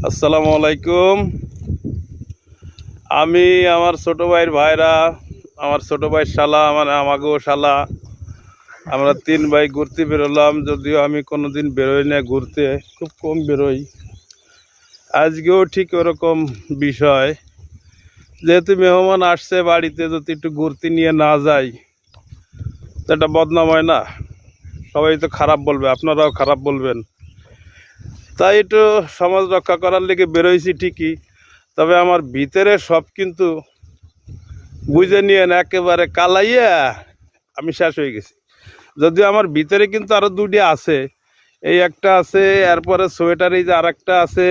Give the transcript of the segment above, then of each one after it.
আসসালামু আলাইকুম। আমি আমার ছোট ভাইয়ের ভাইরা, আমার ছোট ভাইয়ের শালা, আমাগো শালা, আমরা 3 ভাই ঘুরতে বেরোলাম। যদিও আমি কোনোদিন বেরোই না ঘুরতে, খুব কম বেরোই। আজকেও ঠিক ওরকম বিষয়, যেহেতু মেহমান আসছে বাড়িতে, যদি একটু ঘুরতে নিয়ে না যাই তো এটা বদনাম হয় না? সবাই তো খারাপ বলবে, আপনারাও খারাপ বলবেন। তাই একটু সমাজ রক্ষা করার লেগে বেরোইছি ঠিকই, তবে আমার ভিতরে সব কিন্তু বুঝে নিয়ে একেবারে কালাইয়া আমি শেষ হয়ে গেছি। যদিও আমার ভিতরে কিন্তু আরো 2টি আছে। এই একটা আছে, এরপরে সোয়েটার এই যে আর একটা আছে,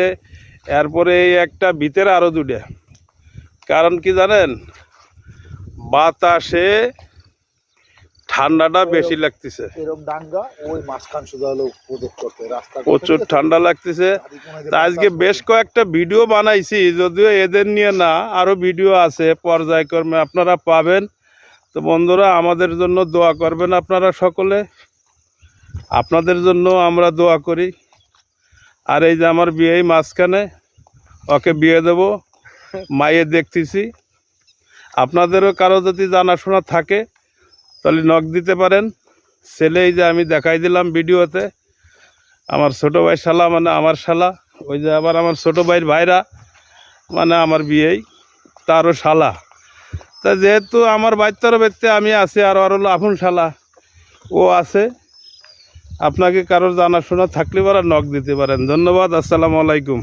এরপরে এই একটা, ভিতরে আরো 2টা। কারণ কি জানেন, বাতাসে ঠান্ডাটা বেশি লাগতেছে, প্রচুর ঠান্ডা লাগতেছে। তা আজকে বেশ কয়েকটা ভিডিও বানাইছি, যদিও এদের নিয়ে না, আরো ভিডিও আছে পর্যায়ক্রমে আপনারা পাবেন। তো বন্ধুরা, আমাদের জন্য দোয়া করবেন আপনারা সকলে, আপনাদের জন্য আমরা দোয়া করি। আর এই যে আমার বিয়ে মাঝখানে, ওকে বিয়ে দেব, মাইয়ে দেখতেছি। আপনাদেরও কারো যদি জানাশোনা থাকে তাহলে নক দিতে পারেন। ছেলে এই যে আমি দেখাই দিলাম ভিডিওতে, আমার ছোট ভাই শালা, মানে আমার শালা। ওই যে আবার আমার ছোট ভাইয়ের ভাইরা, মানে আমার বিয়েই তারও শালা। তা যেহেতু আমার বাচ্চারও ব্যক্তি আমি আছি, আর ওর হলো আপন শালা ও আছে। আপনাকে কারোর জানাশোনা থাকলে পরে নক দিতে পারেন। ধন্যবাদ। আসসালামু আলাইকুম।